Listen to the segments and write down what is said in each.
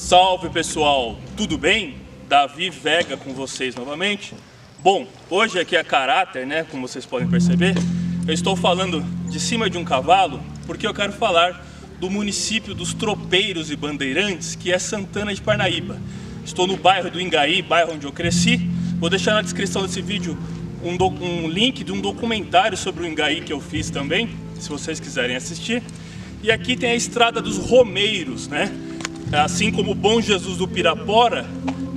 Salve pessoal, tudo bem? Davi Vega com vocês novamente. Bom, hoje aqui é caráter, né? Como vocês podem perceber, eu estou falando de cima de um cavalo porque eu quero falar do município dos tropeiros e bandeirantes, que é Santana de Parnaíba. Estou no bairro do Ingaí, bairro onde eu cresci. Vou deixar na descrição desse vídeo um link de um documentário sobre o Ingaí que eu fiz também, se vocês quiserem assistir. E aqui tem a Estrada dos Romeiros, né? Assim como o Bom Jesus do Pirapora,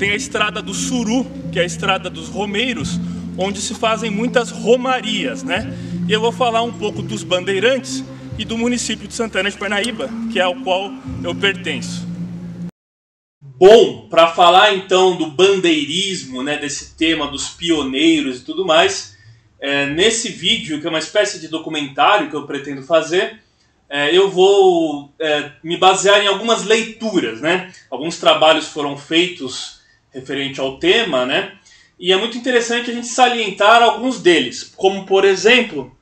tem a Estrada do Suru, que é a Estrada dos Romeiros, onde se fazem muitas romarias, né? E eu vou falar um pouco dos bandeirantes e do município de Santana de Parnaíba, que é ao qual eu pertenço. Bom, para falar então do bandeirismo, né, desse tema dos pioneiros e tudo mais, nesse vídeo, que é uma espécie de documentário que eu pretendo fazer, eu vou me basear em algumas leituras, né? Alguns trabalhos foram feitos referente ao tema, né? E é muito interessante a gente salientar alguns deles. Como, por exemplo,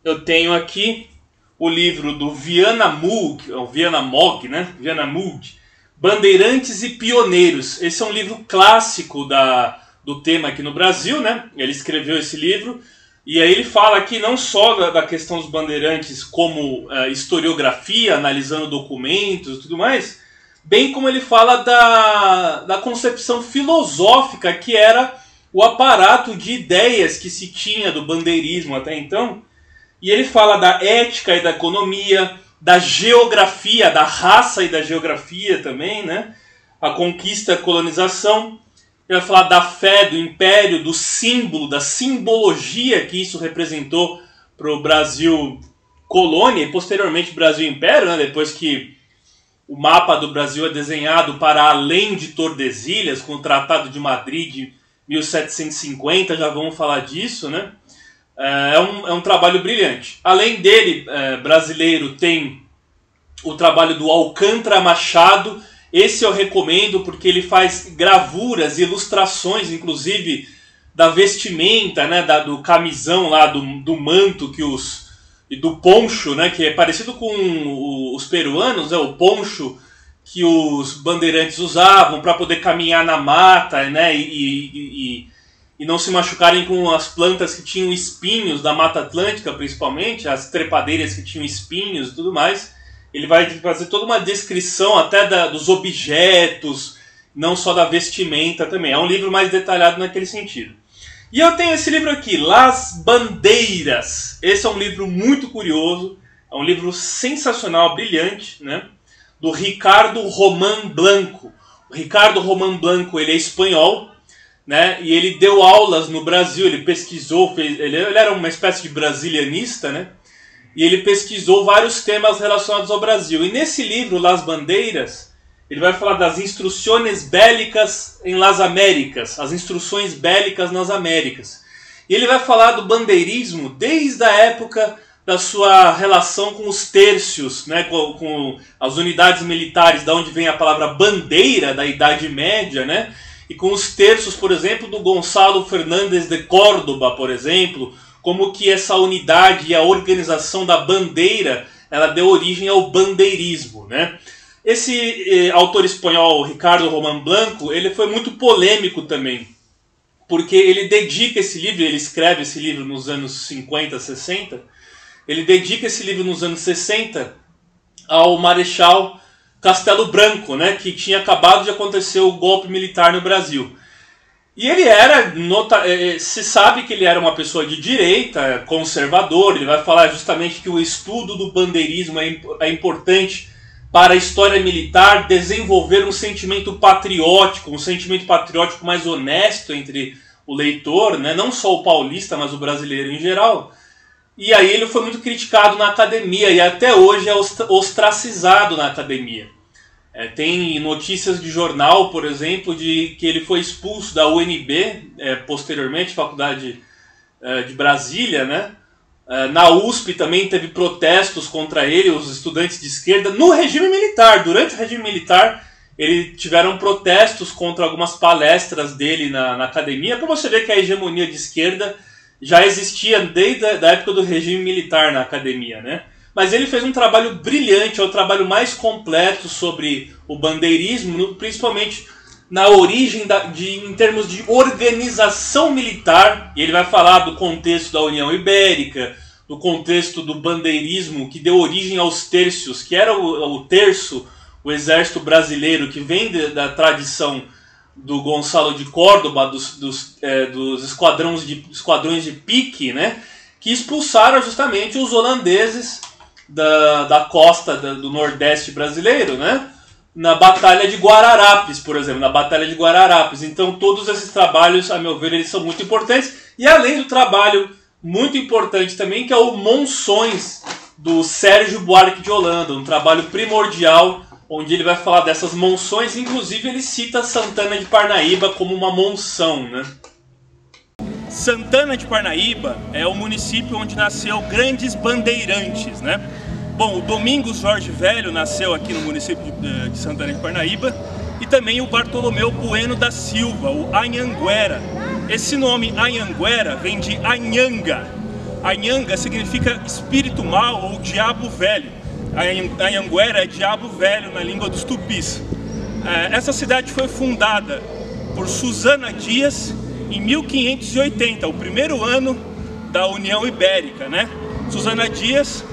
eu tenho aqui o livro do Viana Mogg, né? Viana Mogg, Bandeirantes e Pioneiros. Esse é um livro clássico do tema aqui no Brasil, né? Ele escreveu esse livro. E aí ele fala aqui não só da questão dos bandeirantes como historiografia, analisando documentos e tudo mais, bem como ele fala da concepção filosófica que era o aparato de ideias que se tinha do bandeirismo até então. E ele fala da ética e da economia, da geografia, da raça e da geografia também, né? A conquista e a colonização. Ele vai falar da fé, do império, do símbolo, da simbologia que isso representou para o Brasil colônia e posteriormente Brasil império, né? Depois que o mapa do Brasil é desenhado para além de Tordesilhas, com o Tratado de Madrid de 1750, já vamos falar disso, né? É um trabalho brilhante. Além dele, brasileiro, tem o trabalho do Alcântara Machado. Esse eu recomendo porque ele faz gravuras e ilustrações, inclusive da vestimenta, né, do camisão lá, do manto e do poncho, né, que é parecido com os peruanos, o poncho que os bandeirantes usavam para poder caminhar na mata, né, e não se machucarem com as plantas que tinham espinhos da Mata Atlântica, principalmente, as trepadeiras que tinham espinhos e tudo mais. Ele vai fazer toda uma descrição até dos objetos, não só da vestimenta também. É um livro mais detalhado naquele sentido. E eu tenho esse livro aqui, Las Bandeiras. Esse é um livro muito curioso, é um livro sensacional, brilhante, né? Do Ricardo Román Blanco. O Ricardo Román Blanco, ele é espanhol, né? E ele deu aulas no Brasil, ele pesquisou, ele era uma espécie de brasilianista, né? E ele pesquisou vários temas relacionados ao Brasil. E nesse livro, Las Bandeiras, ele vai falar das instruções bélicas em Las Américas, as instruções bélicas nas Américas. E ele vai falar do bandeirismo desde a época da sua relação com os tercios, né, com as unidades militares, da onde vem a palavra bandeira, da Idade Média, né, e com os terços, por exemplo, do Gonçalo Fernández de Córdoba, por exemplo, como que essa unidade e a organização da bandeira, ela deu origem ao bandeirismo, né? Esse autor espanhol, Ricardo Román Blanco, ele foi muito polêmico também, porque ele dedica esse livro, ele escreve esse livro nos anos 50, 60, ele dedica esse livro nos anos 60 ao Marechal Castelo Branco, né, que tinha acabado de acontecer o golpe militar no Brasil. E ele se sabe que ele era uma pessoa de direita, conservador. Ele vai falar justamente que o estudo do bandeirismo é importante para a história militar desenvolver um sentimento patriótico mais honesto entre o leitor, né? Não só o paulista, mas o brasileiro em geral. E aí ele foi muito criticado na academia e até hoje é ostracizado na academia. Tem notícias de jornal, por exemplo, de que ele foi expulso da UNB, posteriormente, Faculdade de Brasília, né? Na USP também teve protestos contra ele, os estudantes de esquerda, no regime militar. Durante o regime militar, tiveram protestos contra algumas palestras dele na academia, para você ver que a hegemonia de esquerda já existia desde a época do regime militar na academia, né? mas ele fez um trabalho brilhante, é o trabalho mais completo sobre o bandeirismo, principalmente na origem em termos de organização militar, e ele vai falar do contexto da União Ibérica, do contexto do bandeirismo que deu origem aos tercios, que era o terço, o exército brasileiro, que vem da tradição do Gonçalo de Córdoba, dos esquadrões de pique, né, que expulsaram justamente os holandeses da costa do Nordeste brasileiro, né, na Batalha de Guararapes, por exemplo, na Batalha de Guararapes. Então todos esses trabalhos, a meu ver, eles são muito importantes, e além do trabalho muito importante também, que é o Monções, do Sérgio Buarque de Holanda, um trabalho primordial, onde ele vai falar dessas monções, inclusive ele cita Santana de Parnaíba como uma monção, né? Santana de Parnaíba é o município onde nasceu grandes bandeirantes, né? Bom, o Domingos Jorge Velho nasceu aqui no município de Santana de Parnaíba, e também o Bartolomeu Bueno da Silva, o Anhanguera. Esse nome Anhanguera vem de Anhanga. Anhanga significa espírito mau ou diabo velho. Anhanguera é diabo velho na língua dos tupis. Essa cidade foi fundada por Susana Dias em 1580, o primeiro ano da União Ibérica, né? Susana Dias,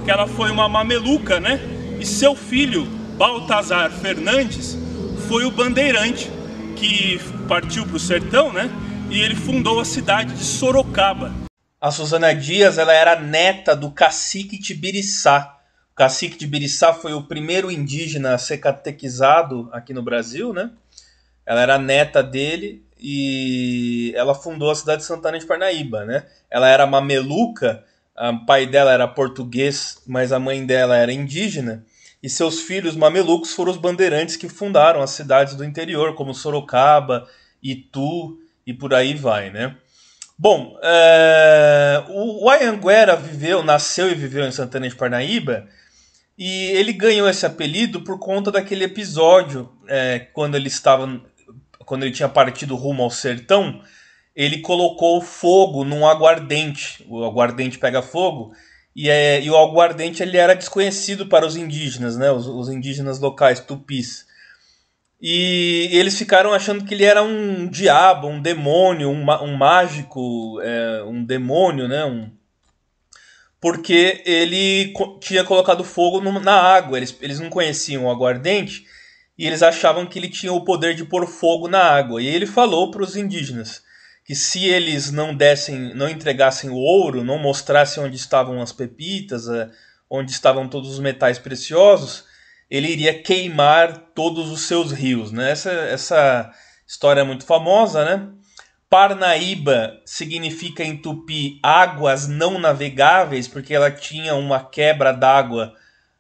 que ela foi uma mameluca, né? E seu filho, Baltazar Fernandes, foi o bandeirante que partiu para o sertão, né? E ele fundou a cidade de Sorocaba. A Susana Dias, ela era neta do cacique Tibiriçá. O cacique Tibiriçá foi o primeiro indígena a ser catequizado aqui no Brasil, né? Ela era neta dele e ela fundou a cidade de Santana de Parnaíba, né? Ela era mameluca, o pai dela era português, mas a mãe dela era indígena, e seus filhos mamelucos foram os bandeirantes que fundaram as cidades do interior, como Sorocaba, Itu e por aí vai, né? Bom, o Anhanguera nasceu e viveu em Santana de Parnaíba, e ele ganhou esse apelido por conta daquele episódio, quando ele tinha partido rumo ao sertão, ele colocou fogo num aguardente. O aguardente pega fogo, e o aguardente ele era desconhecido para os indígenas, né? Os indígenas locais, tupis. E eles ficaram achando que ele era um diabo, um demônio, um mágico, um demônio, né? Porque ele tinha colocado fogo na água. Eles não conheciam o aguardente e eles achavam que ele tinha o poder de pôr fogo na água. E ele falou para os indígenas que se eles não entregassem o ouro, não mostrassem onde estavam as pepitas, onde estavam todos os metais preciosos, ele iria queimar todos os seus rios, né? Essa história é muito famosa, né? Parnaíba significa em tupi águas não navegáveis, porque ela tinha uma quebra d'água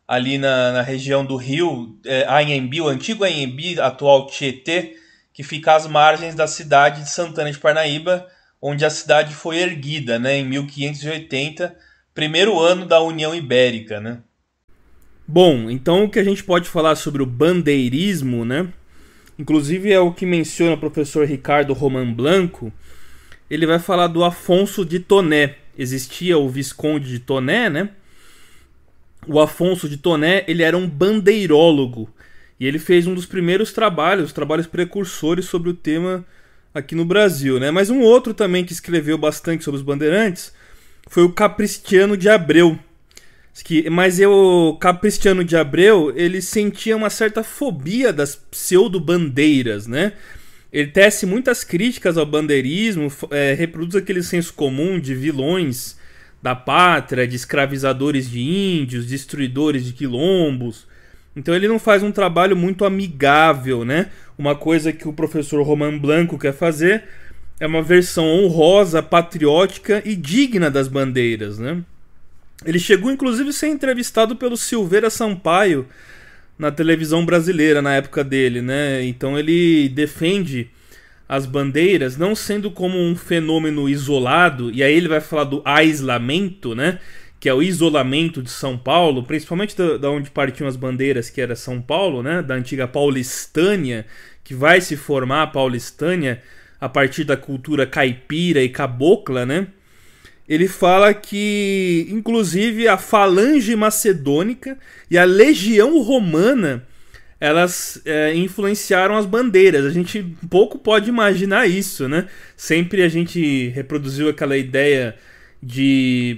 ali na região do rio Anhembi, o antigo Anhembi, atual Tietê, que fica às margens da cidade de Santana de Parnaíba, onde a cidade foi erguida, né, em 1580, primeiro ano da União Ibérica, né? Bom, então o que a gente pode falar sobre o bandeirismo, né? Inclusive é o que menciona o professor Ricardo Roman Blanco. Ele vai falar do Afonso de Toné. Existia o Visconde de Toné, né? O Afonso de Toné, ele era um bandeirólogo. E ele fez um dos primeiros trabalhos precursores sobre o tema aqui no Brasil, né? Mas um outro também que escreveu bastante sobre os bandeirantes foi o Capristiano de Abreu. Mas o Capristiano de Abreu, ele sentia uma certa fobia das pseudo-bandeiras, né? Ele tece muitas críticas ao bandeirismo, reproduz aquele senso comum de vilões da pátria, de escravizadores de índios, destruidores de quilombos. Então ele não faz um trabalho muito amigável, né? Uma coisa que o professor Roman Blanco quer fazer é uma versão honrosa, patriótica e digna das bandeiras, né? Ele chegou inclusive a ser entrevistado pelo Silveira Sampaio na televisão brasileira na época dele, né? Então ele defende as bandeiras não sendo como um fenômeno isolado, e aí ele vai falar do aislamento, né? Que é o isolamento de São Paulo, principalmente da onde partiam as bandeiras, que era São Paulo, né? Da antiga Paulistânia, que vai se formar a Paulistânia a partir da cultura caipira e cabocla, né? ele fala que, inclusive, a falange macedônica e a legião romana, elas influenciaram as bandeiras. A gente pouco pode imaginar isso, né? Sempre a gente reproduziu aquela ideia de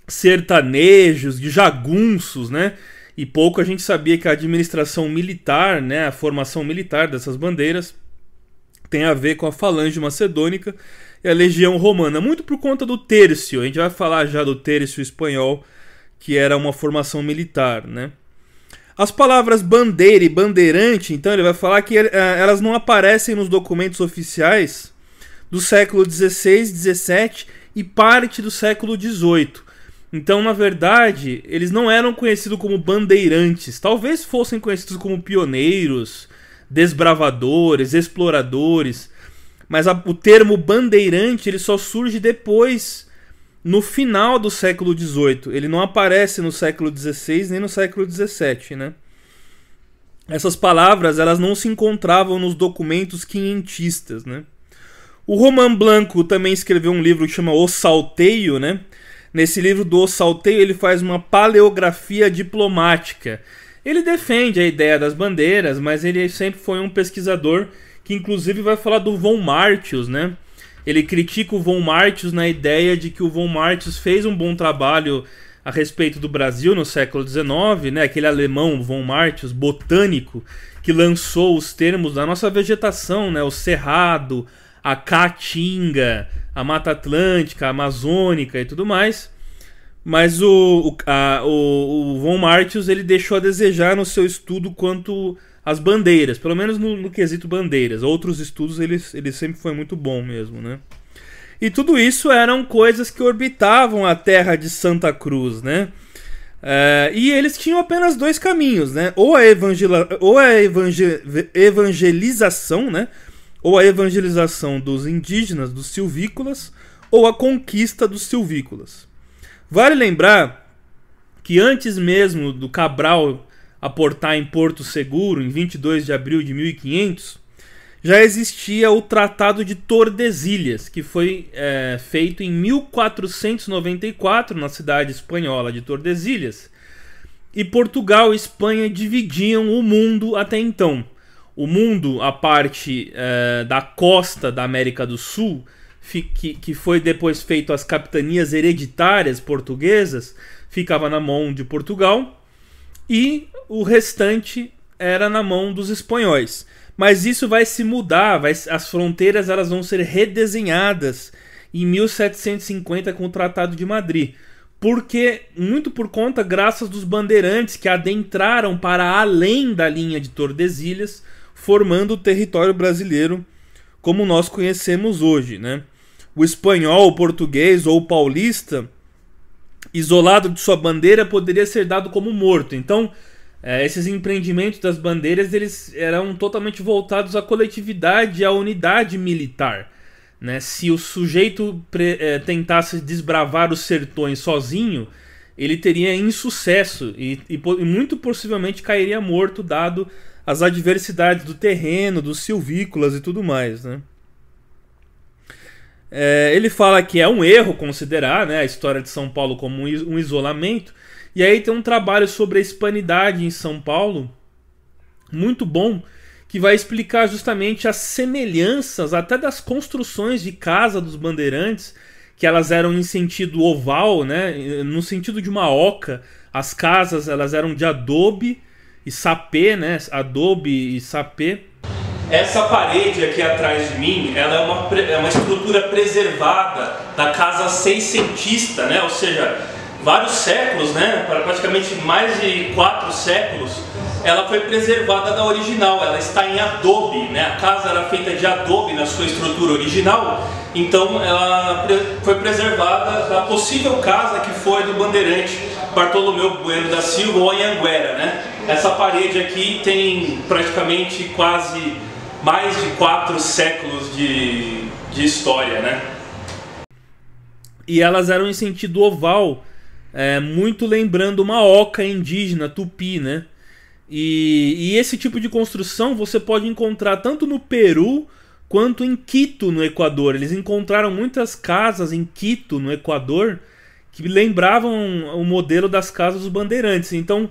sertanejos, de jagunços, né? E pouco a gente sabia que a administração militar, né, a formação militar dessas bandeiras tem a ver com a falange macedônica e a legião romana, muito por conta do tércio. A gente vai falar já do tércio espanhol, que era uma formação militar, né? As palavras bandeira e bandeirante, então ele vai falar que elas não aparecem nos documentos oficiais do século XVI, XVII e parte do século XVIII. Então, na verdade, eles não eram conhecidos como bandeirantes. Talvez fossem conhecidos como pioneiros, desbravadores, exploradores. Mas o termo bandeirante ele só surge depois, no final do século XVIII. Ele não aparece no século XVI nem no século XVII, né? Essas palavras elas não se encontravam nos documentos quinhentistas, né? O Romain Blanco também escreveu um livro que chama O Salteio, né? Nesse livro do O Salteio ele faz uma paleografia diplomática. Ele defende a ideia das bandeiras, mas ele sempre foi um pesquisador que inclusive vai falar do von Martius, né? Ele critica o von Martius na ideia de que o von Martius fez um bom trabalho a respeito do Brasil no século XIX, né? Aquele alemão von Martius, botânico, que lançou os termos da nossa vegetação, né? O cerrado, a caatinga, a Mata Atlântica, a Amazônica e tudo mais. Mas o von Martius ele deixou a desejar no seu estudo quanto às bandeiras, pelo menos no quesito bandeiras. Outros estudos ele sempre foi muito bom mesmo, né? E tudo isso eram coisas que orbitavam a terra de Santa Cruz, né? E eles tinham apenas dois caminhos, né? Ou a evangelização, né? Ou a evangelização dos indígenas, dos silvícolas, ou a conquista dos silvícolas. Vale lembrar que antes mesmo do Cabral aportar em Porto Seguro, em 22 de abril de 1500, já existia o Tratado de Tordesilhas, que foi feito em 1494 na cidade espanhola de Tordesilhas. E Portugal e Espanha dividiam o mundo até então. O mundo, a parte da costa da América do Sul, que foi depois feito as capitanias hereditárias portuguesas, ficava na mão de Portugal, e o restante era na mão dos espanhóis. Mas isso vai se mudar, as fronteiras elas vão ser redesenhadas em 1750 com o Tratado de Madrid. Porque, muito por conta, graças dos bandeirantes que adentraram para além da linha de Tordesilhas, formando o território brasileiro como nós conhecemos hoje, né? O espanhol, o português ou o paulista, isolado de sua bandeira, poderia ser dado como morto. Então, esses empreendimentos das bandeiras eles eram totalmente voltados à coletividade e à unidade militar, né? Se o sujeito tentasse desbravar os sertões sozinho, ele teria insucesso e muito possivelmente cairia morto, dado as adversidades do terreno, dos silvícolas e tudo mais, né? Ele fala que é um erro considerar, né, a história de São Paulo como um isolamento. E aí tem um trabalho sobre a hispanidade em São Paulo, muito bom, que vai explicar justamente as semelhanças até das construções de casa dos bandeirantes, que elas eram em sentido oval, né, no sentido de uma oca. As casas elas eram de adobe e sapê, né, adobe e sapê. Essa parede aqui atrás de mim, ela é uma estrutura preservada da casa seiscentista, né? Ou seja, vários séculos, né? Praticamente mais de 4 séculos, ela foi preservada da original. Ela está em adobe, né? A casa era feita de adobe na sua estrutura original, então ela foi preservada da possível casa que foi do bandeirante Bartolomeu Bueno da Silva ou Anhanguera, né? Essa parede aqui tem praticamente quase mais de 4 séculos de história, né? E elas eram em sentido oval, muito lembrando uma oca indígena tupi, né? E esse tipo de construção você pode encontrar tanto no Peru quanto em Quito, no Equador. Eles encontraram muitas casas em Quito, no Equador, que lembravam o modelo das casas dos bandeirantes. Então,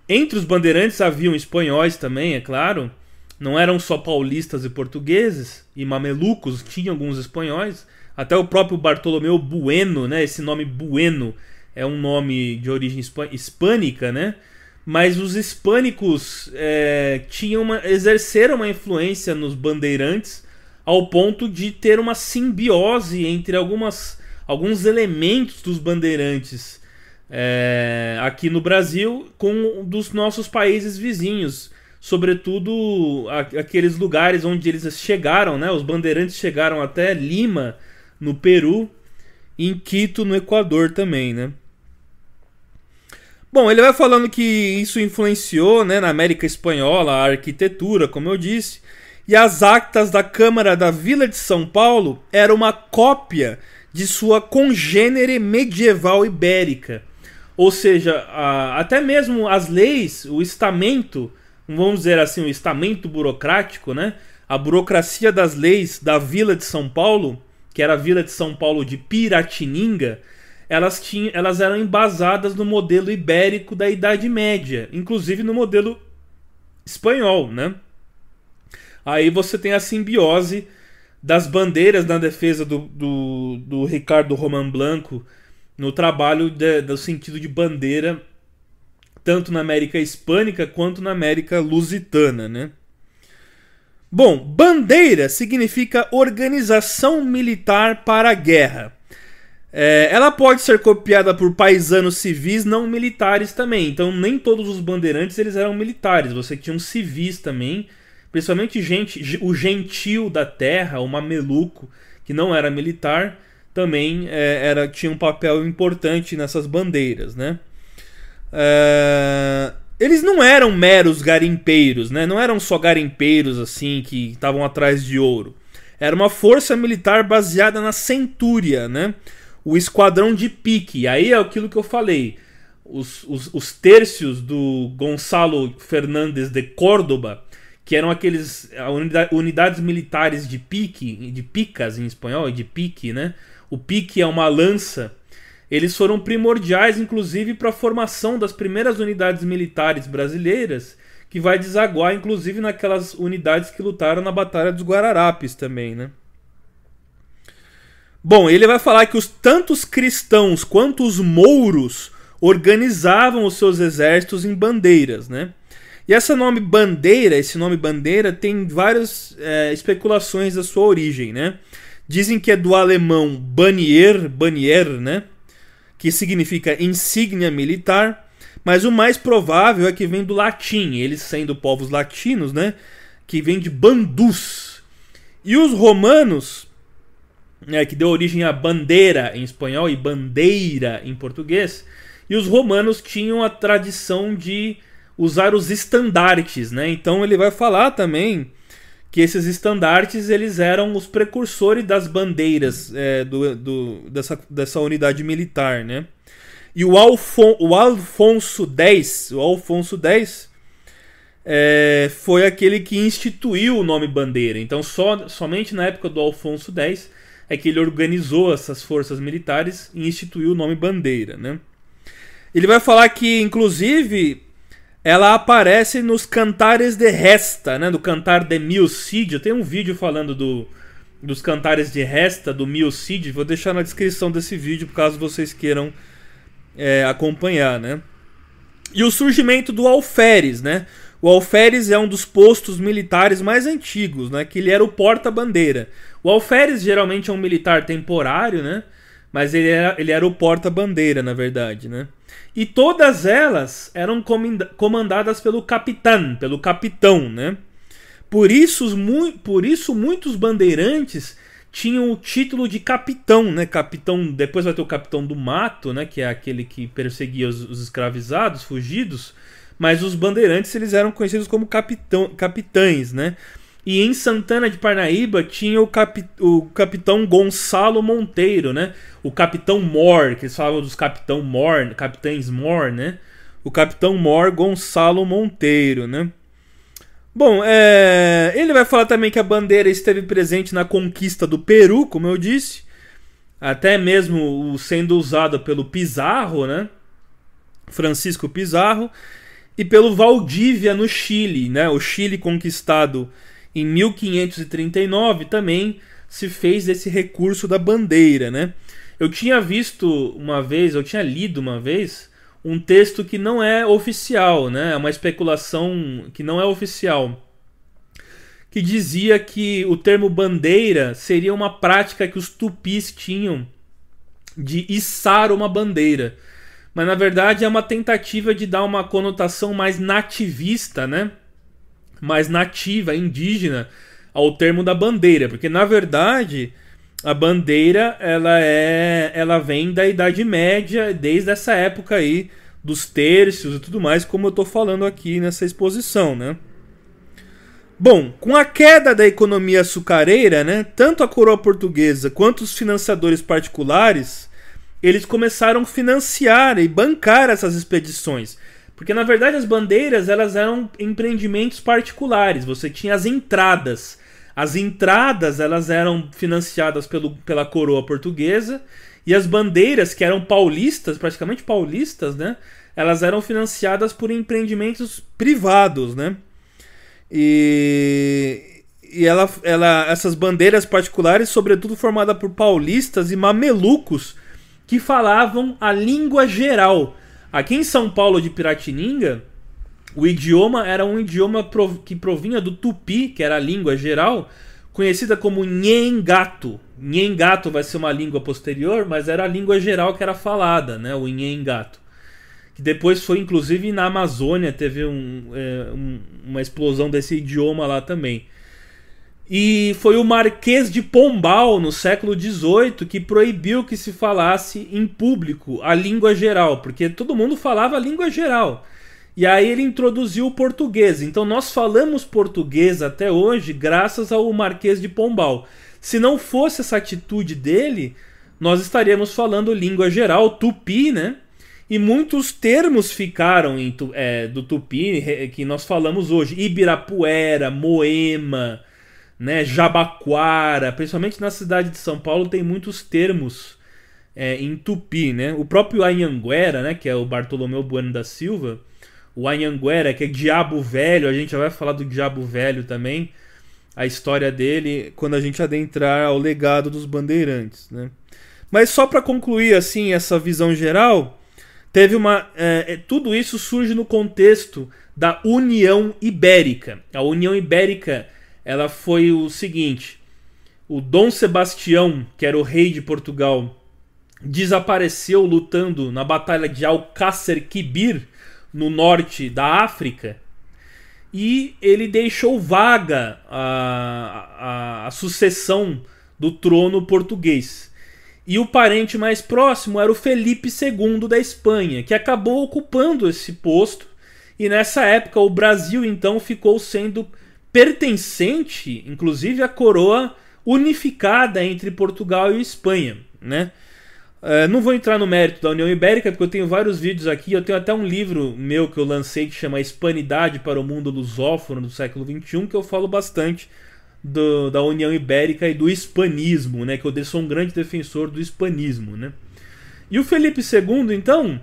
entre os bandeirantes haviam espanhóis também, é claro. Não eram só paulistas e portugueses e mamelucos, tinha alguns espanhóis. Até o próprio Bartolomeu Bueno, né? Esse nome Bueno é um nome de origem hispânica, né? Mas os hispânicos exerceram uma influência nos bandeirantes ao ponto de ter uma simbiose entre alguns elementos dos bandeirantes aqui no Brasil com dos nossos países vizinhos. Sobretudo aqueles lugares onde eles chegaram, né? Os bandeirantes chegaram até Lima, no Peru, e em Quito, no Equador também, né? Bom, ele vai falando que isso influenciou, né, na América Espanhola a arquitetura, como eu disse, e as actas da Câmara da Vila de São Paulo era uma cópia de sua congênere medieval ibérica. Ou seja, até mesmo as leis, o estamento, vamos dizer assim, o estamento burocrático, né? A burocracia das leis da Vila de São Paulo, que era a Vila de São Paulo de Piratininga, elas eram embasadas no modelo ibérico da Idade Média, inclusive no modelo espanhol, né? Aí você tem a simbiose das bandeiras na defesa do Ricardo Román Blanco no trabalho do sentido de bandeira, tanto na América Hispânica quanto na América Lusitana, né? Bom, bandeira significa organização militar para a guerra. Ela pode ser copiada por paisanos civis não militares também. Então nem todos os bandeirantes eles eram militares. Você tinha civis também, principalmente o gentil da terra, o mameluco, que não era militar, também tinha um papel importante nessas bandeiras, né? Eles não eram meros garimpeiros, né? Não eram só garimpeiros assim que estavam atrás de ouro. Era uma força militar baseada na centúria, né? O esquadrão de pique. Aí é aquilo que eu falei. Os tercios do Gonçalo Fernández de Córdoba, que eram unidades militares de pique, de picas em espanhol, de pique, né? O pique é uma lança. Eles foram primordiais, inclusive, para a formação das primeiras unidades militares brasileiras, que vai desaguar, inclusive, naquelas unidades que lutaram na Batalha dos Guararapes também, né? Bom, ele vai falar que tanto os cristãos quanto os mouros organizavam os seus exércitos em bandeiras, né? E esse nome bandeira, tem várias especulações da sua origem, né? Dizem que é do alemão Banier, né? Que significa insígnia militar, mas o mais provável é que vem do latim, eles sendo povos latinos, né? Que vem de bandus. E os romanos, que deu origem a bandeira em espanhol e bandeira em português, e os romanos tinham a tradição de usar os estandartes, né? Então ele vai falar também que esses estandartes eles eram os precursores das bandeiras dessa unidade militar, né? E o Alfonso X foi aquele que instituiu o nome bandeira. Então somente na época do Alfonso X é que ele organizou essas forças militares e instituiu o nome bandeira, né? Ele vai falar que, inclusive, ela aparece nos Cantares de Resta, né? Do Cantar de Mil Cid. Eu tenho um vídeo falando dos Cantares de Resta, do Mil Cid. Vou deixar na descrição desse vídeo, caso vocês queiram acompanhar, né? E o surgimento do alferes, né? O alferes é um dos postos militares mais antigos, né? Que ele era o porta-bandeira. O alferes geralmente é um militar temporário, né? Mas ele era o porta-bandeira, na verdade, né? E todas elas eram comandadas pelo capitão, né? Por isso muitos bandeirantes tinham o título de capitão, né? Capitão, depois vai ter o capitão do mato, né? Que é aquele que perseguia os escravizados, fugidos. Mas os bandeirantes eles eram conhecidos como capitães, né? E em Santana de Parnaíba tinha o capitão Gonçalo Monteiro, né? O capitão Mor, que eles falavam dos capitães Mor, né? O capitão Mor Gonçalo Monteiro, né? Bom, ele vai falar também que a bandeira esteve presente na conquista do Peru, como eu disse, até mesmo sendo usada pelo Pizarro, né? Francisco Pizarro, e pelo Valdívia no Chile, né? O Chile conquistado em 1539 também se fez esse recurso da bandeira, né? Eu tinha lido uma vez um texto que não é oficial, né? É uma especulação que não é oficial, que dizia que o termo bandeira seria uma prática que os tupis tinham de içar uma bandeira. Mas na verdade é uma tentativa de dar uma conotação mais nativista, né? Mais nativa, indígena ao termo da bandeira, porque na verdade a bandeira ela vem da Idade Média, desde essa época aí dos tercios e tudo mais, como eu estou falando aqui nessa exposição, né? Bom, com a queda da economia açucareira, né, tanto a coroa portuguesa quanto os financiadores particulares, eles começaram a financiar e bancar essas expedições. Porque na verdade as bandeiras elas eram empreendimentos particulares, você tinha as entradas. As entradas elas eram financiadas pela coroa portuguesa e as bandeiras, que eram paulistas, praticamente paulistas, né, elas eram financiadas por empreendimentos privados, né? E essas bandeiras particulares, sobretudo formadas por paulistas e mamelucos que falavam a língua geral. Aqui em São Paulo de Piratininga, o idioma era um idioma que provinha do tupi, que era a língua geral, conhecida como Nhengato. Nhengato vai ser uma língua posterior, mas era a língua geral que era falada, né? O Nhengato. Que depois foi, inclusive, na Amazônia, teve uma explosão desse idioma lá também. E foi o Marquês de Pombal, no século XVIII, que proibiu que se falasse em público a língua geral, porque todo mundo falava a língua geral. E aí ele introduziu o português. Então nós falamos português até hoje graças ao Marquês de Pombal. Se não fosse essa atitude dele, nós estaríamos falando língua geral, tupi, né? E muitos termos ficaram do tupi que nós falamos hoje. Ibirapuera, Moema, né, Jabaquara. Principalmente na cidade de São Paulo tem muitos termos em tupi, né? O próprio Anhanguera, né, que é o Bartolomeu Bueno da Silva. O Anhanguera, que é Diabo Velho. A gente já vai falar do Diabo Velho também. A história dele quando a gente adentrar ao legado dos bandeirantes, né? Mas só para concluir assim essa visão geral... tudo isso surge no contexto da União Ibérica. A União Ibérica ela foi o seguinte: o Dom Sebastião, que era o rei de Portugal, desapareceu lutando na Batalha de Alcácer Quibir, no norte da África, e ele deixou vaga a sucessão do trono português. E o parente mais próximo era o Felipe II da Espanha, que acabou ocupando esse posto. E nessa época o Brasil então ficou sendo pertencente, inclusive, à coroa unificada entre Portugal e Espanha, né? Não vou entrar no mérito da União Ibérica, porque eu tenho vários vídeos aqui. Eu tenho até um livro meu que eu lancei que chama Hispanidade para o Mundo Lusófono do século XXI, que eu falo bastante da União Ibérica e do hispanismo, né? Que eu sou um grande defensor do hispanismo, né? E o Felipe II, então,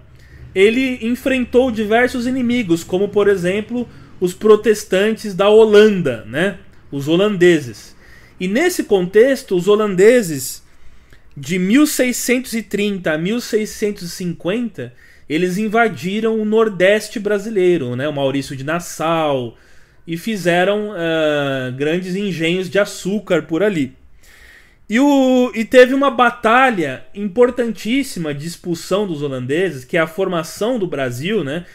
ele enfrentou diversos inimigos, como, por exemplo, os protestantes da Holanda, né? Os holandeses. E nesse contexto, os holandeses, de 1630 a 1650, eles invadiram o Nordeste brasileiro, né? O Maurício de Nassau, e fizeram grandes engenhos de açúcar por ali. E teve uma batalha importantíssima de expulsão dos holandeses, que é a formação do Brasil, né?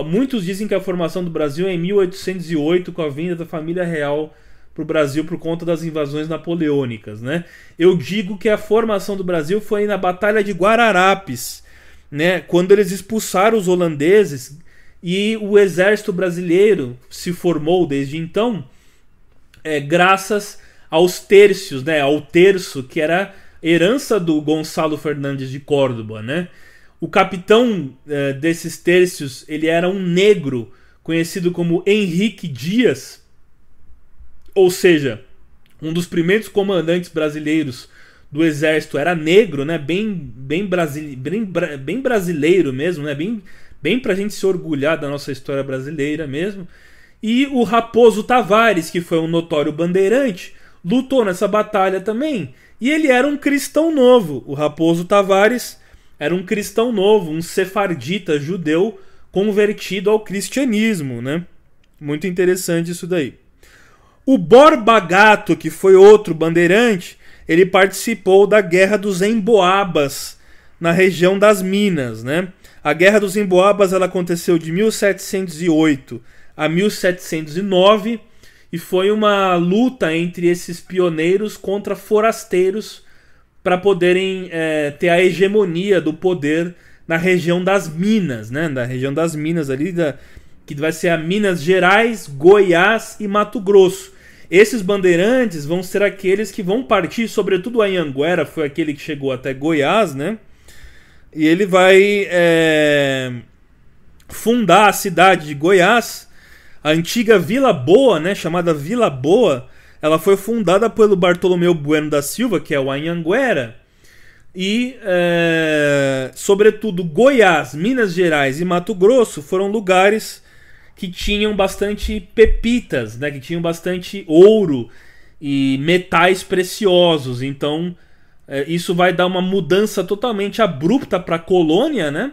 Muitos dizem que a formação do Brasil é em 1808, com a vinda da família real para o Brasil por conta das invasões napoleônicas, né? Eu digo que a formação do Brasil foi na Batalha de Guararapes, né? Quando eles expulsaram os holandeses. E o exército brasileiro se formou desde então graças aos tercios, né? Ao terço, que era herança do Gonçalo Fernandes de Córdoba, né? O capitão desses tercios, ele era um negro conhecido como Henrique Dias, ou seja, um dos primeiros comandantes brasileiros do exército era negro, né? Bem brasileiro mesmo, né? Bem pra gente se orgulhar da nossa história brasileira mesmo. E o Raposo Tavares, que foi um notório bandeirante, lutou nessa batalha também. E ele era um cristão novo. O Raposo Tavares era um cristão novo, um sefardita judeu convertido ao cristianismo, né? Muito interessante isso daí. O Borba Gato, que foi outro bandeirante, ele participou da Guerra dos Emboabas, na região das Minas, né? A Guerra dos Emboabas ela aconteceu de 1708 a 1709 e foi uma luta entre esses pioneiros contra forasteiros para poderem ter a hegemonia do poder na região das Minas, né? Na região das Minas ali, que vai ser a Minas Gerais, Goiás e Mato Grosso. Esses bandeirantes vão ser aqueles que vão partir, sobretudo a Anhanguera, foi aquele que chegou até Goiás, né? E ele vai fundar a cidade de Goiás. A antiga Vila Boa, né, chamada Vila Boa, ela foi fundada pelo Bartolomeu Bueno da Silva, que é o Anhanguera. E, sobretudo, Goiás, Minas Gerais e Mato Grosso foram lugares que tinham bastante pepitas, né? Que tinham bastante ouro e metais preciosos. Então, isso vai dar uma mudança totalmente abrupta para a colônia, né?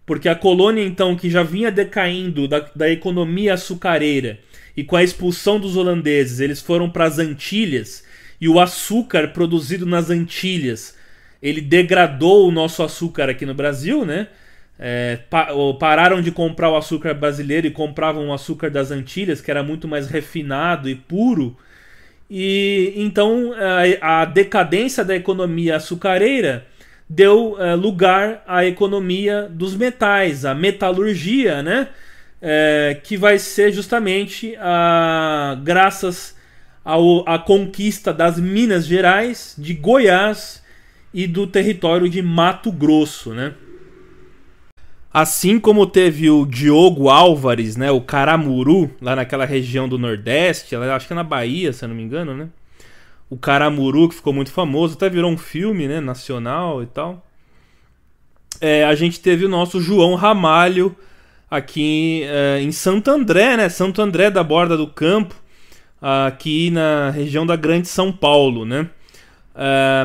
Porque a colônia, então, que já vinha decaindo da economia açucareira e com a expulsão dos holandeses, eles foram para as Antilhas e o açúcar produzido nas Antilhas, ele degradou o nosso açúcar aqui no Brasil, né? Pararam de comprar o açúcar brasileiro e compravam o açúcar das Antilhas, que era muito mais refinado e puro. E então a decadência da economia açucareira deu lugar à economia dos metais, a metalurgia, né? Que vai ser justamente graças à conquista das Minas Gerais, de Goiás e do território de Mato Grosso, né? Assim como teve o Diogo Álvares, né, o Caramuru, lá naquela região do Nordeste, acho que é na Bahia, se eu não me engano, né? O Caramuru, que ficou muito famoso, até virou um filme, né, nacional e tal. A gente teve o nosso João Ramalho aqui em Santo André, né? Santo André da Borda do Campo, aqui na região da Grande São Paulo, né?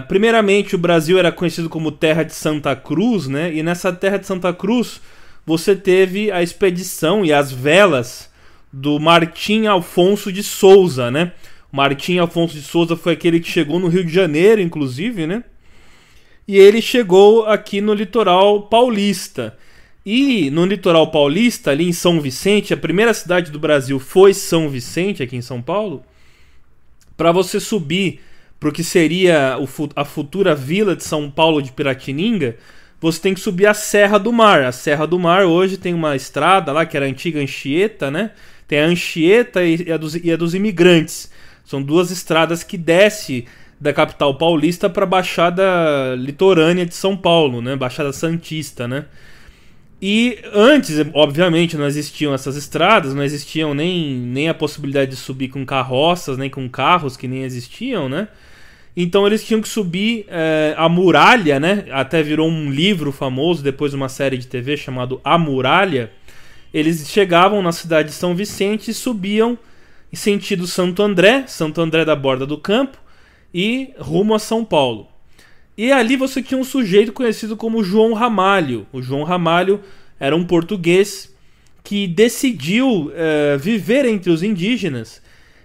Primeiramente, o Brasil era conhecido como Terra de Santa Cruz, né? E nessa Terra de Santa Cruz você teve a expedição e as velas do Martim Afonso de Souza, né? O Martim Afonso de Souza foi aquele que chegou no Rio de Janeiro, inclusive, né? E ele chegou aqui no litoral paulista. E no litoral paulista, ali em São Vicente, a primeira cidade do Brasil foi São Vicente, aqui em São Paulo. Para você subir para o que seria a futura vila de São Paulo de Piratininga, você tem que subir a Serra do Mar. A Serra do Mar hoje tem uma estrada lá, que era a antiga Anchieta, né? Tem a Anchieta e a dos Imigrantes. São duas estradas que descem da capital paulista para a Baixada Litorânea de São Paulo, né? Baixada Santista, né? E antes, obviamente, não existiam essas estradas, não existiam nem a possibilidade de subir com carroças, nem com carros que nem existiam, né? Então eles tinham que subir a muralha, né? Até virou um livro famoso, depois uma série de TV chamado A Muralha. Eles chegavam na cidade de São Vicente e subiam em sentido Santo André da Borda do Campo, e rumo a São Paulo. E ali você tinha um sujeito conhecido como João Ramalho. O João Ramalho era um português que decidiu viver entre os indígenas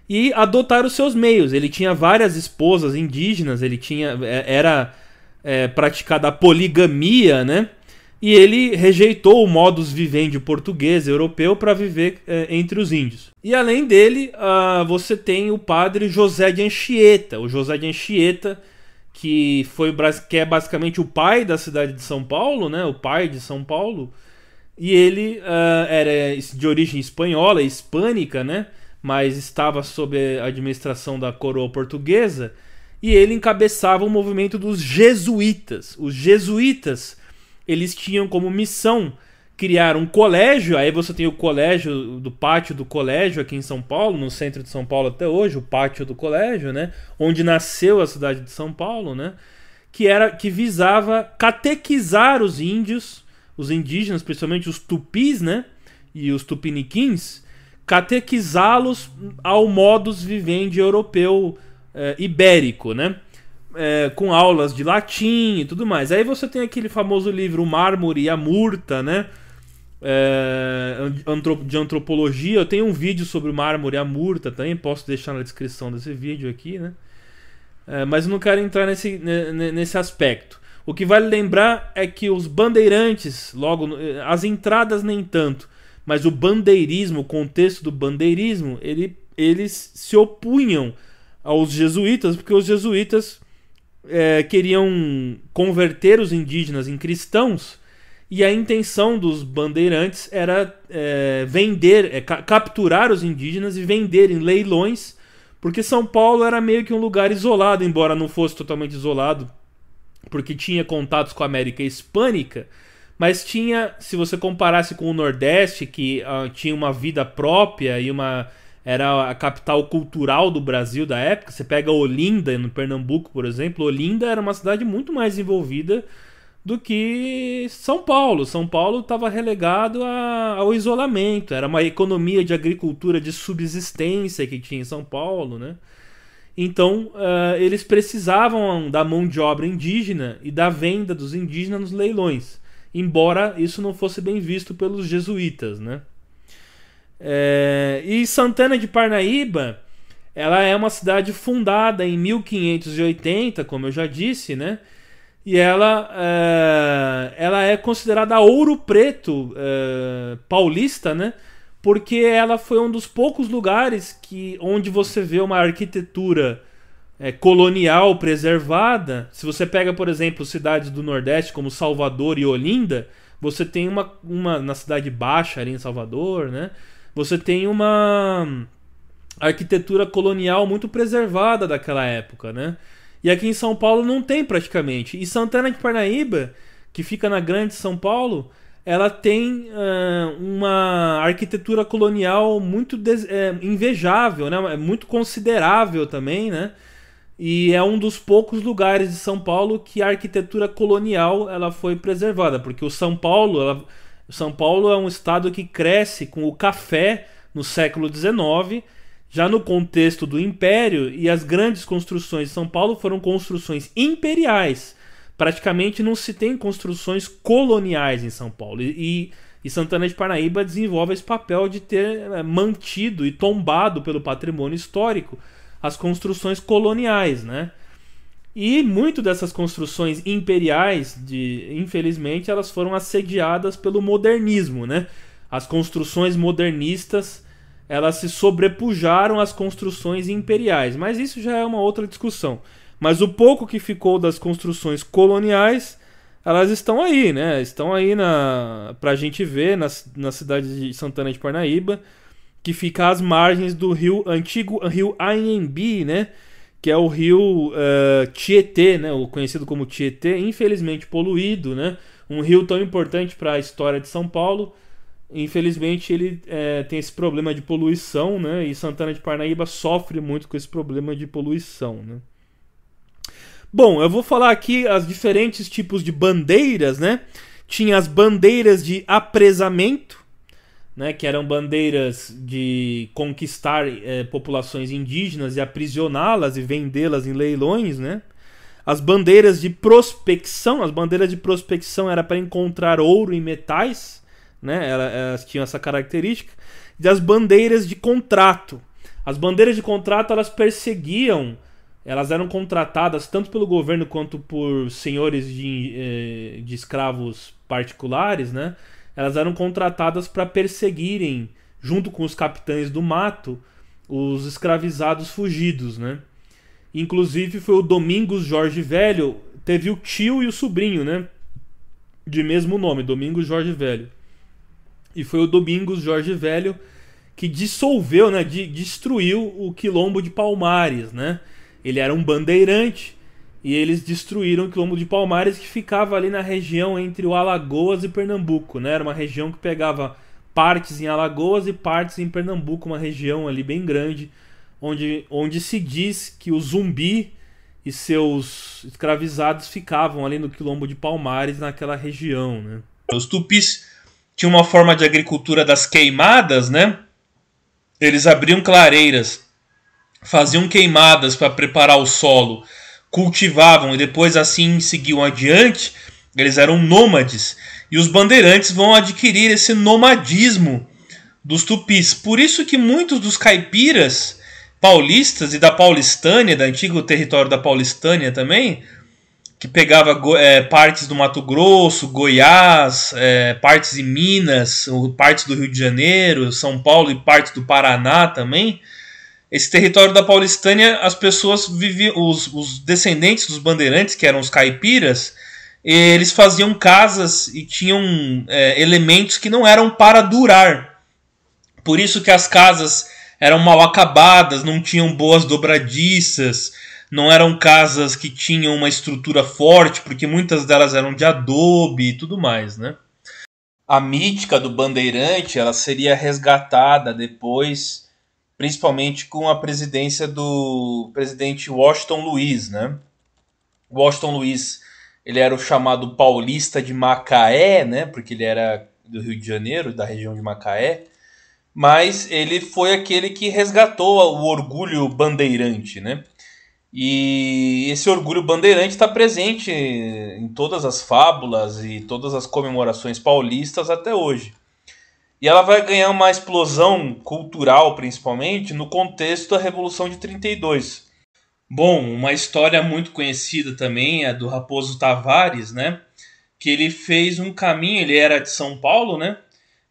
e adotar os seus meios. Ele tinha várias esposas indígenas, ele era praticada a poligamia, né? E ele rejeitou o modus vivendi português, europeu, para viver entre os índios. E além dele, você tem o padre José de Anchieta. O José de Anchieta, que é basicamente o pai da cidade de São Paulo, né? O pai de São Paulo. E ele era de origem espanhola, hispânica, né? Mas estava sob a administração da coroa portuguesa. E ele encabeçava o movimento dos jesuítas. Os jesuítas, eles tinham como missão criaram um colégio. Aí você tem o colégio, do pátio do colégio aqui em São Paulo, no centro de São Paulo até hoje, o pátio do colégio, né? Onde nasceu a cidade de São Paulo, né? Que visava catequizar os índios, os indígenas, principalmente os tupis, né? E os tupiniquins, catequizá-los ao modus vivendi europeu ibérico, né? Com aulas de latim e tudo mais. Aí você tem aquele famoso livro O Mármore e a Murta, né? De antropologia. Eu tenho um vídeo sobre o Mármore e a Murta também, posso deixar na descrição desse vídeo aqui, né? Mas eu não quero entrar nesse aspecto. O que vale lembrar é que os bandeirantes, logo as entradas nem tanto, mas o bandeirismo, o contexto do bandeirismo, eles se opunham aos jesuítas, porque os jesuítas queriam converter os indígenas em cristãos, e a intenção dos bandeirantes era capturar os indígenas e vender em leilões, porque São Paulo era meio que um lugar isolado, embora não fosse totalmente isolado, porque tinha contatos com a América Hispânica, mas tinha, se você comparasse com o Nordeste, que tinha uma vida própria e era a capital cultural do Brasil da época. Você pega Olinda, no Pernambuco, por exemplo. Olinda era uma cidade muito mais envolvida do que São Paulo. São Paulo estava relegado ao isolamento. Era uma economia de agricultura de subsistência que tinha em São Paulo, né? Então, eles precisavam da mão de obra indígena e da venda dos indígenas nos leilões, embora isso não fosse bem visto pelos jesuítas, né? E Santana de Parnaíba, ela é uma cidade fundada em 1580, como eu já disse, né? E ela é considerada Ouro Preto paulista, né? Porque ela foi um dos poucos lugares onde você vê uma arquitetura colonial preservada. Se você pega, por exemplo, cidades do Nordeste como Salvador e Olinda, você tem uma na Cidade Baixa, ali em Salvador, né? Você tem uma arquitetura colonial muito preservada daquela época, né? E aqui em São Paulo não tem praticamente. E Santana de Parnaíba, que fica na Grande São Paulo, ela tem uma arquitetura colonial muito invejável, né? Muito considerável também, né? E é um dos poucos lugares de São Paulo que a arquitetura colonial ela foi preservada, porque o São Paulo é um estado que cresce com o café no século XIX, já no contexto do Império, e as grandes construções de São Paulo foram construções imperiais. Praticamente não se tem construções coloniais em São Paulo. E Santana de Parnaíba desenvolve esse papel de ter mantido e tombado pelo patrimônio histórico as construções coloniais, né? E muito dessas construções imperiais, infelizmente, elas foram assediadas pelo modernismo, né? As construções modernistas, elas se sobrepujaram às construções imperiais, mas isso já é uma outra discussão. Mas o pouco que ficou das construções coloniais, elas estão aí, né? Estão aí pra gente ver na cidade de Santana de Parnaíba, que fica às margens do antigo rio Anhembi, né? Que é o rio Tietê, né? O conhecido como Tietê, infelizmente poluído, né? Um rio tão importante para a história de São Paulo. Infelizmente ele tem esse problema de poluição, né? E Santana de Parnaíba sofre muito com esse problema de poluição, né? Bom, eu vou falar aqui os diferentes tipos de bandeiras, né? Tinha as bandeiras de apresamento, né, que eram bandeiras de conquistar populações indígenas e aprisioná-las e vendê-las em leilões, né? As bandeiras de prospecção, era para encontrar ouro e metais, né? Elas tinham essa característica. E as bandeiras de contrato. As bandeiras de contrato, elas eram contratadas tanto pelo governo quanto por senhores de escravos particulares, né? Elas eram contratadas para perseguirem, junto com os capitães do mato, os escravizados fugidos, né? Inclusive foi o Domingos Jorge Velho, teve o tio e o sobrinho, né? De mesmo nome, Domingos Jorge Velho. E foi o Domingos Jorge Velho que dissolveu, né? Destruiu o Quilombo de Palmares, né? Ele era um bandeirante e eles destruíram o Quilombo de Palmares, que ficava ali na região entre o Alagoas e Pernambuco, né? Era uma região que pegava partes em Alagoas e partes em Pernambuco, uma região ali bem grande, onde se diz que o Zumbi e seus escravizados ficavam ali no Quilombo de Palmares, naquela região, né? Os tupis tinham uma forma de agricultura das queimadas, né? Eles abriam clareiras, faziam queimadas para preparar o solo, cultivavam e depois assim seguiam adiante. Eles eram nômades, e os bandeirantes vão adquirir esse nomadismo dos tupis. Por isso que muitos dos caipiras paulistas e da Paulistânia, do antigo território da Paulistânia também, que pegava partes do Mato Grosso, Goiás, partes de Minas, partes do Rio de Janeiro, São Paulo e partes do Paraná também. Esse território da Paulistânia, as pessoas viviam, os descendentes dos bandeirantes, que eram os caipiras, eles faziam casas e tinham elementos que não eram para durar. Por isso que as casas eram mal acabadas, não tinham boas dobradiças, não eram casas que tinham uma estrutura forte, porque muitas delas eram de adobe e tudo mais, né? A mítica do bandeirante, ela seria resgatada depois, principalmente com a presidência do presidente Washington Luiz, né? Washington Luiz, ele era o chamado paulista de Macaé, né? Porque ele era do Rio de Janeiro, da região de Macaé, mas ele foi aquele que resgatou o orgulho bandeirante, né? E esse orgulho bandeirante está presente em todas as fábulas e todas as comemorações paulistas até hoje. E ela vai ganhar uma explosão cultural, principalmente, no contexto da Revolução de 32. Bom, uma história muito conhecida também é do Raposo Tavares, né? Que ele fez um caminho, ele era de São Paulo, né?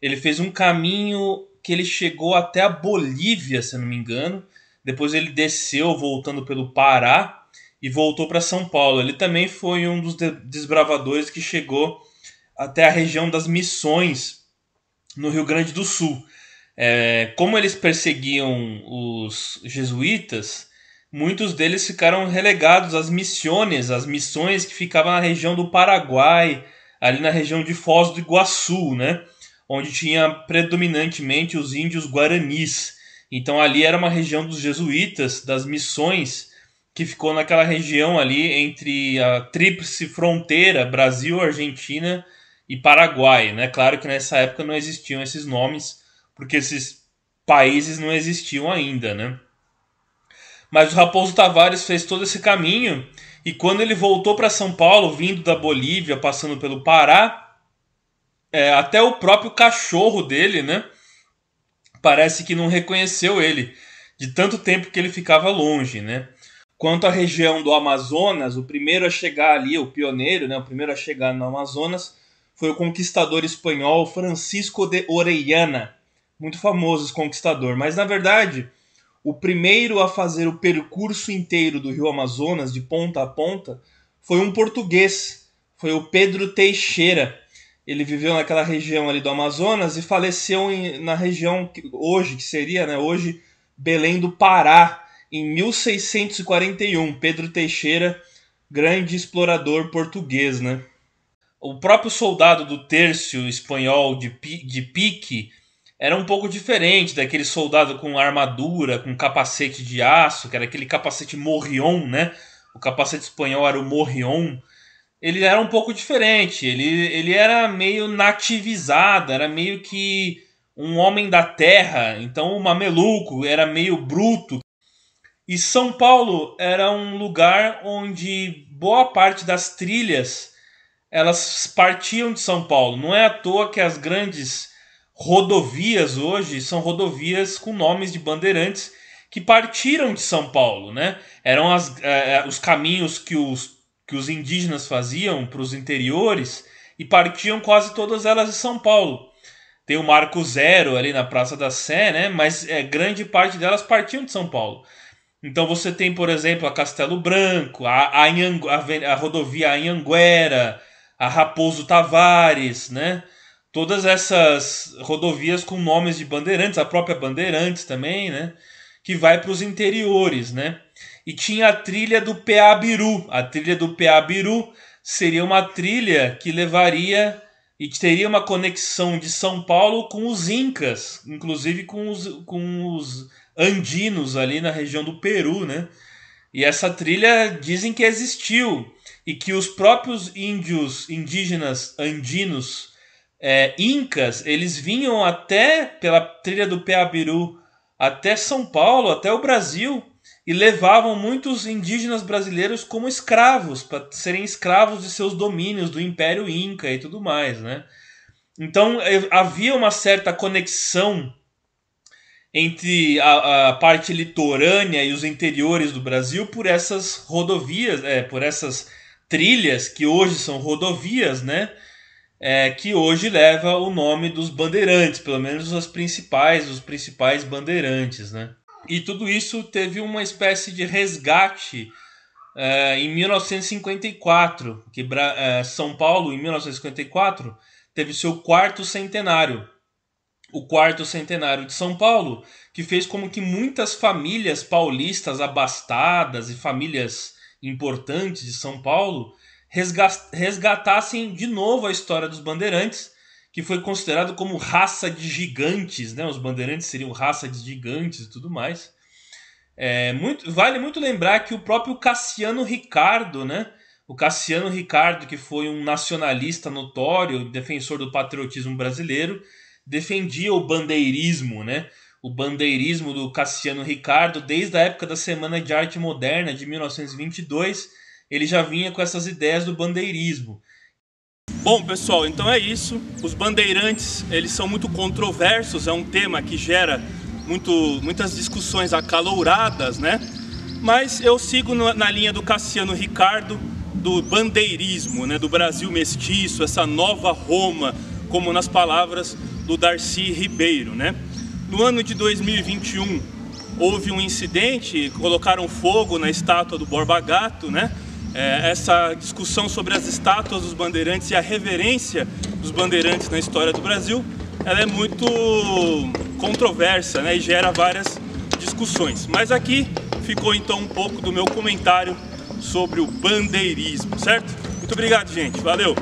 Ele fez um caminho que ele chegou até a Bolívia, se eu não me engano. Depois ele desceu, voltando pelo Pará, e voltou para São Paulo. Ele também foi um dos desbravadores que chegou até a região das Missões, no Rio Grande do Sul. Como eles perseguiam os jesuítas, muitos deles ficaram relegados às missões, as missões que ficavam na região do Paraguai, ali na região de Foz do Iguaçu, né? Onde tinha predominantemente os índios guaranis. Então ali era uma região dos jesuítas, das missões, que ficou naquela região ali entre a tríplice fronteira Brasil, Argentina e Paraguai, né? Claro que nessa época não existiam esses nomes, porque esses países não existiam ainda, né? Mas o Raposo Tavares fez todo esse caminho, e quando ele voltou para São Paulo, vindo da Bolívia, passando pelo Pará, até o próprio cachorro dele, né? Parece que não reconheceu ele, de tanto tempo que ele ficava longe, né? Quanto à região do Amazonas, o primeiro a chegar ali, o pioneiro, né? O primeiro a chegar no Amazonas, foi o conquistador espanhol Francisco de Orellana. Muito famoso esse conquistador. Mas, na verdade, o primeiro a fazer o percurso inteiro do rio Amazonas, de ponta a ponta, foi um português. Foi o Pedro Teixeira. Ele viveu naquela região ali do Amazonas e faleceu na região hoje, que seria, né, hoje, Belém do Pará, em 1641. Pedro Teixeira, grande explorador português, né? O próprio soldado do terço espanhol de pique era um pouco diferente daquele soldado com armadura, com capacete de aço, que era aquele capacete morrion, né? O capacete espanhol era o morrion. Ele era um pouco diferente, ele era meio nativizado, era meio que um homem da terra, então o mameluco era meio bruto. E São Paulo era um lugar onde boa parte das trilhas elas partiam de São Paulo. Não é à toa que as grandes rodovias hoje são rodovias com nomes de bandeirantes que partiram de São Paulo, né? Eram os caminhos que os indígenas faziam para os interiores e partiam quase todas elas de São Paulo. Tem o Marco Zero ali na Praça da Sé, né? Mas grande parte delas partiam de São Paulo. Então você tem, por exemplo, a Castelo Branco, a rodovia Anhanguera, a Raposo Tavares, né? Todas essas rodovias com nomes de bandeirantes, a própria Bandeirantes também, né? Que vai para os interiores, né? e tinha a trilha do Peabiru. A trilha do Peabiru seria uma trilha que levaria e teria uma conexão de São Paulo com os incas, inclusive com os andinos ali na região do Peru, né? E essa trilha dizem que existiu e que os próprios indígenas andinos incas, eles vinham até pela trilha do Peabiru até São Paulo, até o Brasil, e levavam muitos indígenas brasileiros como escravos, para serem escravos de seus domínios, do Império Inca e tudo mais, né? Então havia uma certa conexão entre a parte litorânea e os interiores do Brasil por essas rodovias, por essas trilhas que hoje são rodovias, né? Que hoje leva o nome dos bandeirantes, pelo menos os principais bandeirantes, né? E tudo isso teve uma espécie de resgate em 1954, que São Paulo, em 1954, teve seu quarto centenário. O quarto centenário de São Paulo, que fez com que muitas famílias paulistas abastadas e famílias importantes de São Paulo resgatassem de novo a história dos bandeirantes, que foi considerado como raça de gigantes, né? Os bandeirantes seriam raça de gigantes e tudo mais. Vale muito lembrar que o próprio Cassiano Ricardo, né? O Cassiano Ricardo, que foi um nacionalista notório, defensor do patriotismo brasileiro, defendia o bandeirismo, né? O bandeirismo do Cassiano Ricardo, desde a época da Semana de Arte Moderna de 1922, ele já vinha com essas ideias do bandeirismo. Bom, pessoal, então é isso. Os bandeirantes, eles são muito controversos, é um tema que gera muitas discussões acaloradas, né? Mas eu sigo na linha do Cassiano Ricardo, do bandeirismo, né? Do Brasil mestiço, essa nova Roma, como nas palavras do Darcy Ribeiro, né? No ano de 2021, houve um incidente, colocaram fogo na estátua do Borba Gato, né? Essa discussão sobre as estátuas dos bandeirantes e a reverência dos bandeirantes na história do Brasil, ela é muito controversa, né? E gera várias discussões. Mas aqui ficou então um pouco do meu comentário sobre o bandeirismo, certo? Muito obrigado, gente. Valeu!